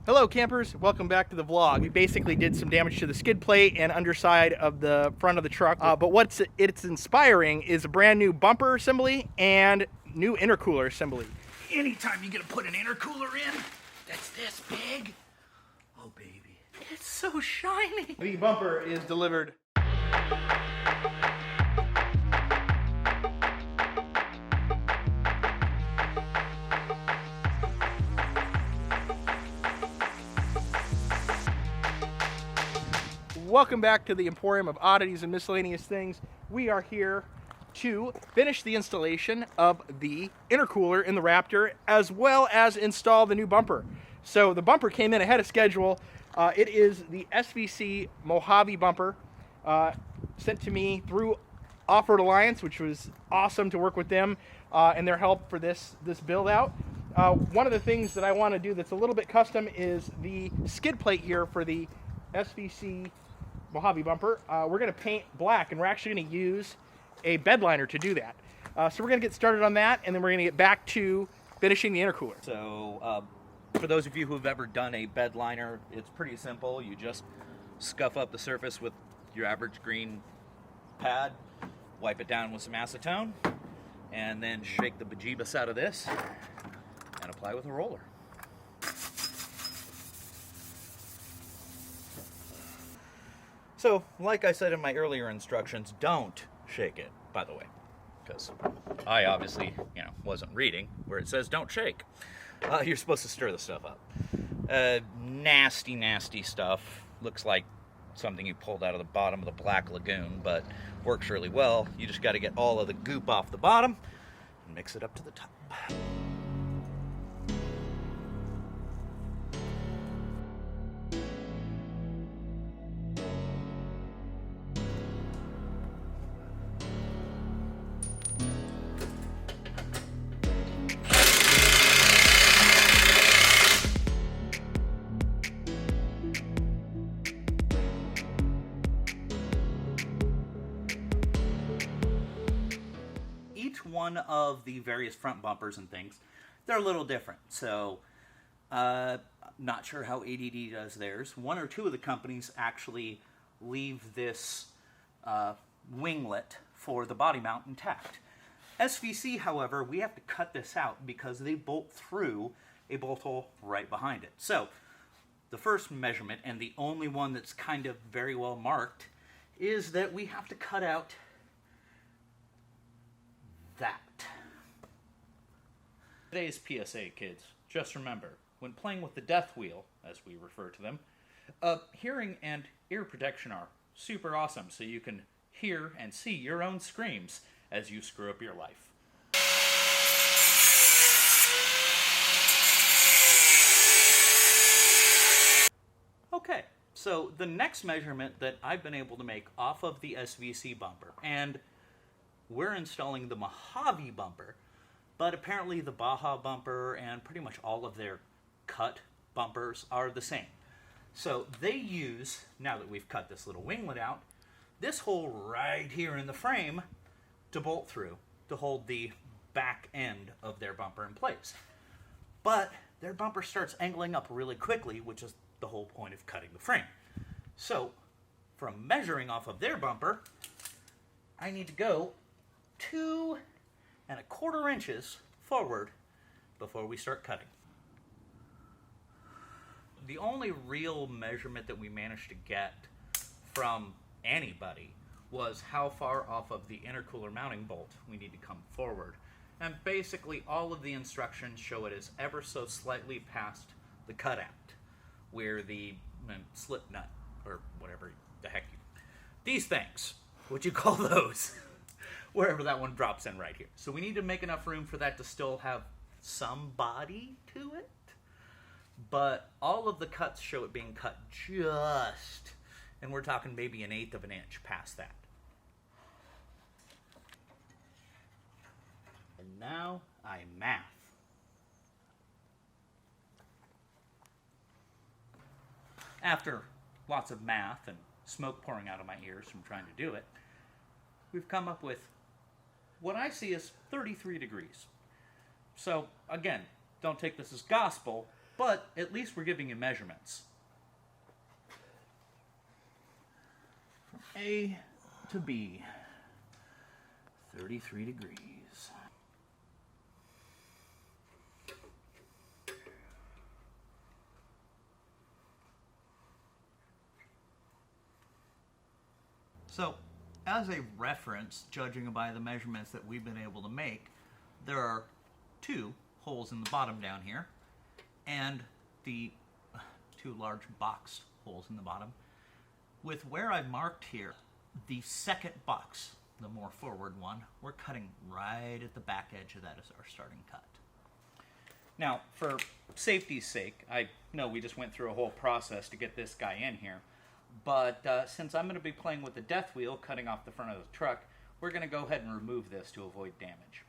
Hello campers, welcome back to the vlog. We basically did some damage to the skid plate and underside of the front of the truck, but what's it's inspiring is a brand new bumper assembly and new intercooler assembly. Anytime you're gonna put an intercooler in that's this big, oh baby, it's so shiny. The bumper is delivered. Welcome back to the Emporium of Oddities and Miscellaneous Things. We are here to finish the installation of the intercooler in the Raptor, as well as install the new bumper. So the bumper came in ahead of schedule. It is the SVC Mojave bumper, sent to me through Offroad Alliance, which was awesome to work with them and their help for this build out. One of the things that I want to do that's a little bit custom is the skid plate here for the SVC Mojave bumper. We're going to paint black, and we're actually going to use a bed liner to do that. So we're going to get started on that, and then we're going to get back to finishing the intercooler. So for those of you who have ever done a bed liner, it's pretty simple. You just scuff up the surface with your average green pad, wipe it down with some acetone, and then shake the bejeebus out of this and apply with a roller. So, like I said in my earlier instructions, don't shake it, by the way, because I obviously, wasn't reading where it says don't shake. You're supposed to stir the stuff up. Nasty, nasty stuff. Looks like something you pulled out of the bottom of the Black Lagoon, but works really well. You just got to get all of the goop off the bottom and mix it up to the top. One of the various front bumpers and things, they're a little different. So, not sure how ADD does theirs. One or two of the companies actually leave this winglet for the body mount intact. SVC, however, we have to cut this out because they bolt through a bolt hole right behind it. So, the first measurement, and the only one that's kind of very well marked, is that we have to cut out that. Today's PSA, kids. Just remember, when playing with the death wheel, as we refer to them, hearing and ear protection are super awesome, so you can hear and see your own screams as you screw up your life. Okay, so the next measurement that I've been able to make off of the SVC bumper, and we're installing the Mojave bumper, but apparently the Baja bumper and pretty much all of their cut bumpers are the same. So they use, now that we've cut this little winglet out, this hole right here in the frame to bolt through to hold the back end of their bumper in place. But their bumper starts angling up really quickly, which is the whole point of cutting the frame. So from measuring off of their bumper, I need to go 2¼ inches forward before we start cutting. The only real measurement that we managed to get from anybody was how far off of the intercooler mounting bolt we need to come forward. And basically all of the instructions show it is ever so slightly past the cutout, where the slip nut, or whatever the heck these things, what you call those, wherever that one drops in right here. So we need to make enough room for that to still have some body to it. But all of the cuts show it being cut just, and we're talking maybe 1/8 of an inch past that. And now I math. After lots of math and smoke pouring out of my ears from trying to do it, we've come up with what I see as 33 degrees. So, again, don't take this as gospel, but at least we're giving you measurements. From A to B, 33 degrees. So, as a reference, judging by the measurements that we've been able to make, there are 2 holes in the bottom down here, and the 2 large box holes in the bottom. With where I've marked here, the second box, the more forward one, we're cutting right at the back edge of that as our starting cut. Now, for safety's sake, I know we just went through a whole process to get this guy in here, but since I'm going to be playing with the death wheel, cutting off the front of the truck, we're going to go ahead and remove this to avoid damage.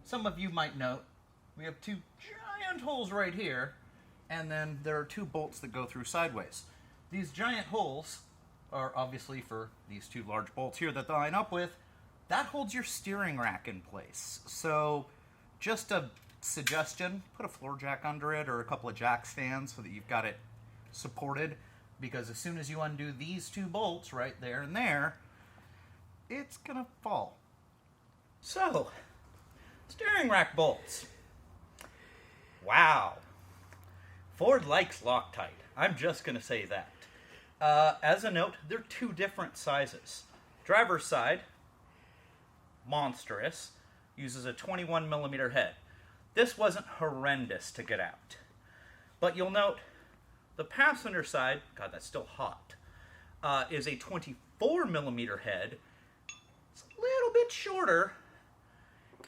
Some of you might note we have 2 giant holes right here, and then there are 2 bolts that go through sideways. These giant holes are obviously for these 2 large bolts here that they line up with. That holds your steering rack in place. So just a suggestion, put a floor jack under it or a couple of jack stands so that you've got it supported, because as soon as you undo these 2 bolts right there and there, it's gonna fall. So, steering rack bolts. Wow. Ford likes Loctite. I'm just going to say that. As a note, they're 2 different sizes. Driver's side, monstrous, uses a 21 millimeter head. This wasn't horrendous to get out. But you'll note the passenger side, God, that's still hot, is a 24 millimeter head. It's a little bit shorter.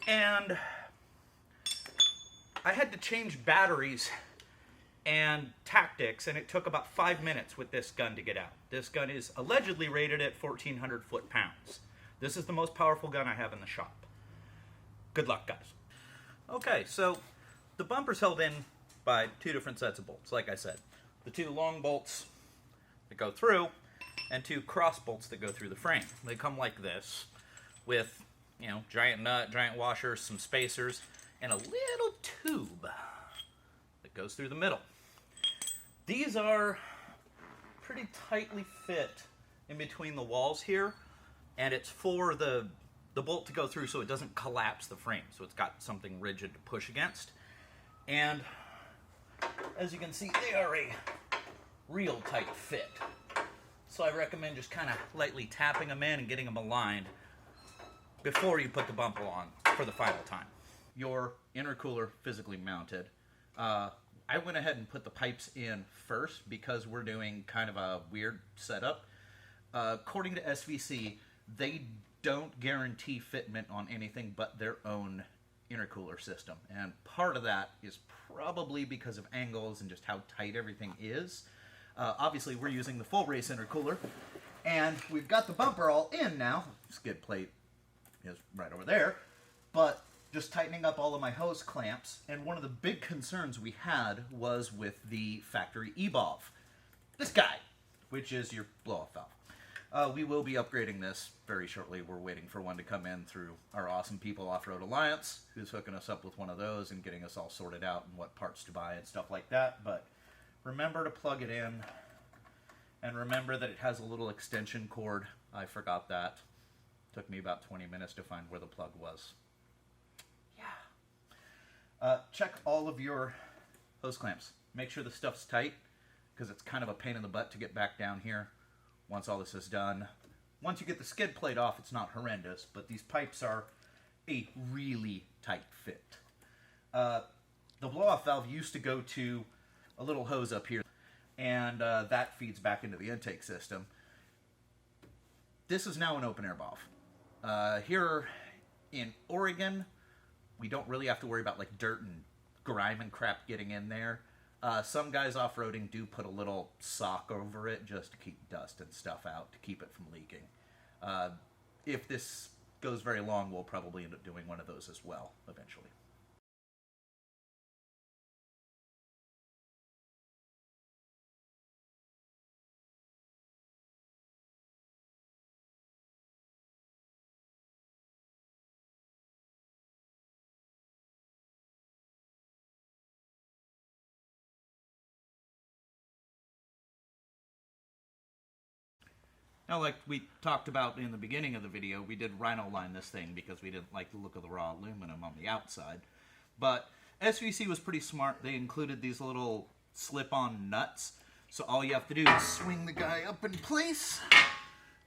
And I had to change batteries and tactics, and it took about 5 minutes with this gun to get out. This gun is allegedly rated at 1,400 foot-pounds. This is the most powerful gun I have in the shop. Good luck, guys. Okay, so the bumper's held in by 2 different sets of bolts, like I said. The 2 long bolts that go through, and 2 cross bolts that go through the frame. They come like this, with, you know, giant nut, giant washer, some spacers, and a little tube that goes through the middle. These are pretty tightly fit in between the walls here, and it's for the bolt to go through so it doesn't collapse the frame, so it's got something rigid to push against. And as you can see, they are a real tight fit. So I recommend just kind of lightly tapping them in and getting them aligned before you put the bumper on for the final time. Your intercooler physically mounted. I went ahead and put the pipes in first because we're doing kind of a weird setup. According to SVC, they don't guarantee fitment on anything but their own intercooler system. And part of that is probably because of angles and just how tight everything is. Obviously, we're using the full race intercooler, and we've got the bumper all in now. Skid plate is right over there, but just tightening up all of my hose clamps, and one of the big concerns we had was with the factory EBOV. This guy, which is your blow-off valve. We will be upgrading this very shortly. We're waiting for one to come in through our awesome people, Offroad Alliance, who's hooking us up with one of those and getting us all sorted out and what parts to buy and stuff like that. But remember to plug it in, and remember that it has a little extension cord. I forgot that. Took me about 20 minutes to find where the plug was. Yeah. Check all of your hose clamps. Make sure the stuff's tight, because it's kind of a pain in the butt to get back down here once all this is done. Once you get the skid plate off, it's not horrendous, but these pipes are a really tight fit. The blow-off valve used to go to a little hose up here, and that feeds back into the intake system. This is now an open-air valve. Here in Oregon, we don't really have to worry about like dirt and grime and crap getting in there. Some guys off-roading do put a little sock over it just to keep dust and stuff out, to keep it from leaking. if this goes very long, we'll probably end up doing one of those as well eventually. Now, like we talked about in the beginning of the video, we did rhino line this thing because we didn't like the look of the raw aluminum on the outside. But SVC was pretty smart. They included these little slip-on nuts. So all you have to do is swing the guy up in place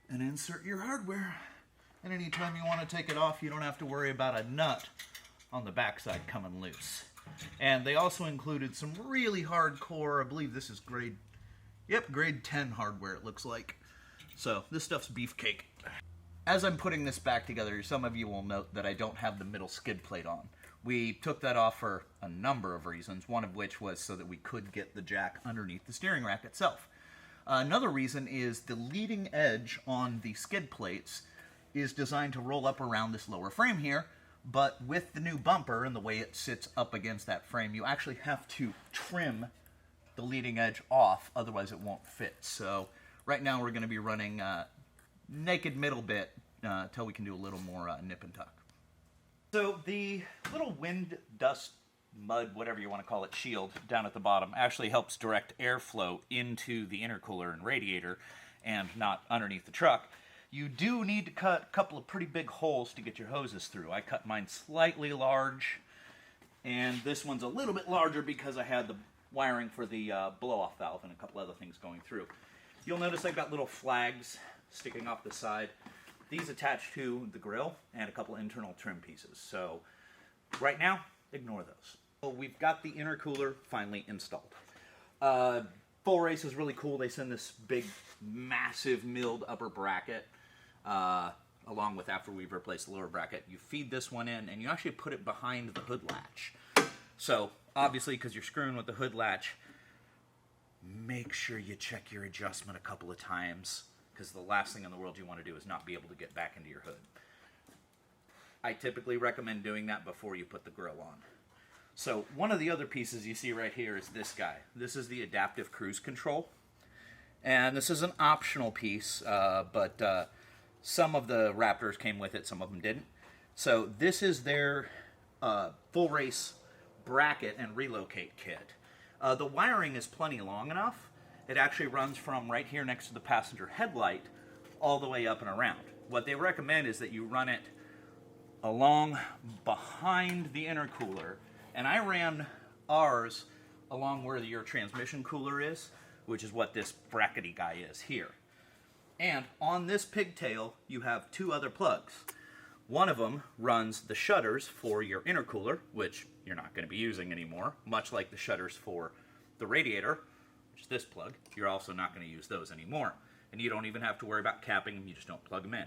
and insert your hardware. And anytime you want to take it off, you don't have to worry about a nut on the backside coming loose. And they also included some really hardcore, I believe this is grade 10 hardware, it looks like. So this stuff's beefcake. As I'm putting this back together, some of you will note that I don't have the middle skid plate on. We took that off for a number of reasons, one of which was so that we could get the jack underneath the steering rack itself. Another reason is the leading edge on the skid plates is designed to roll up around this lower frame here, but with the new bumper and the way it sits up against that frame, you actually have to trim the leading edge off, otherwise it won't fit. So right now we're going to be running naked middle bit until we can do a little more nip and tuck. So the little wind, dust, mud, whatever you want to call it, shield down at the bottom actually helps direct airflow into the intercooler and radiator and not underneath the truck. You do need to cut a couple of pretty big holes to get your hoses through. I cut mine slightly large, and this one's a little bit larger because I had the wiring for the blow-off valve and a couple other things going through. You'll notice I've got little flags sticking off the side. These attach to the grill and a couple internal trim pieces. So right now, ignore those. So we've got the intercooler finally installed. Full Race is really cool. They send this big, massive milled upper bracket along with after we've replaced the lower bracket. You feed this one in and you actually put it behind the hood latch. So obviously, because you're screwing with the hood latch, make sure you check your adjustment a couple of times, because the last thing in the world you want to do is not be able to get back into your hood. I typically recommend doing that before you put the grill on. So one of the other pieces you see right here is this guy. This is the adaptive cruise control. And this is an optional piece, but some of the Raptors came with it, some of them didn't. So this is their Full Race bracket and Relocate kit. The wiring is plenty long enough. It actually runs from right here next to the passenger headlight all the way up and around. What they recommend is that you run it along behind the intercooler, and I ran ours along where your transmission cooler is, which is what this brackety guy is here. And on this pigtail, you have two other plugs. One of them runs the shutters for your intercooler, which you're not going to be using anymore, much like the shutters for the radiator, which is this plug. You're also not going to use those anymore. And you don't even have to worry about capping them, you just don't plug them in.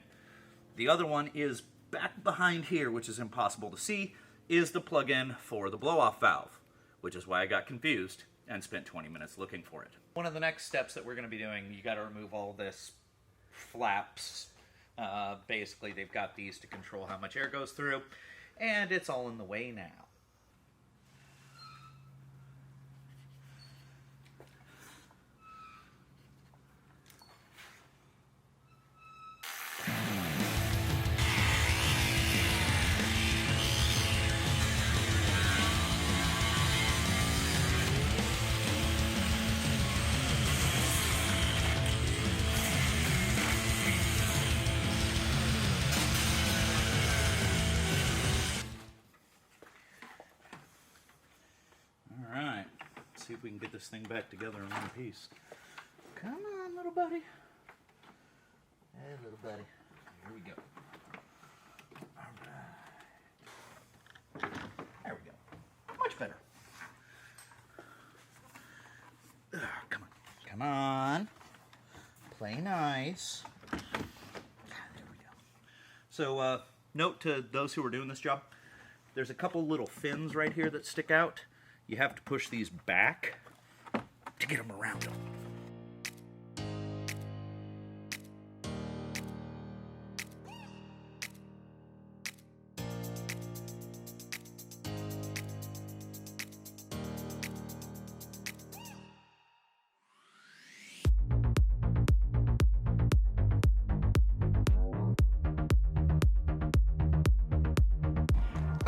The other one is back behind here, which is impossible to see, is the plug-in for the blow-off valve, which is why I got confused and spent 20 minutes looking for it. One of the next steps that we're going to be doing, you got to remove all this flaps. Basically, they've got these to control how much air goes through, and it's all in the way now. See if we can get this thing back together in one piece. Come on, little buddy. Hey, little buddy. Here we go. All right. There we go. Much better. Come on. Come on. Play nice. There we go. So, note to those who are doing this job, there's a couple little fins right here that stick out. You have to push these back to get them around them.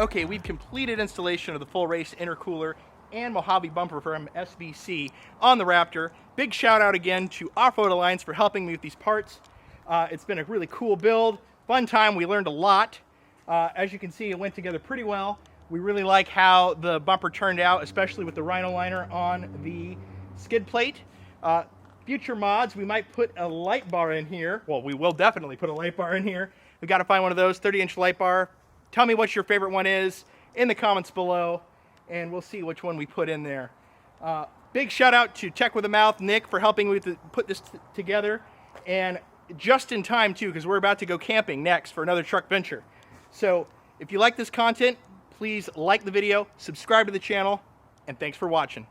Okay, we've completed installation of the full race intercooler and Mojave bumper from SVC on the Raptor. Big shout out again to Offroad Alliance for helping me with these parts. It's been a really cool build, fun time, we learned a lot. As you can see, it went together pretty well. We really like how the bumper turned out, especially with the Rhino liner on the skid plate. Future mods, we might put a light bar in here. Well, we will definitely put a light bar in here. We've got to find one of those, 30-inch light bar. Tell me what your favorite one is in the comments below, and we'll see which one we put in there. Big shout out to Tech with a Mouth, Nick, for helping me put this together, and just in time too, because we're about to go camping next for another truck venture. So if you like this content, please like the video, subscribe to the channel, and thanks for watching.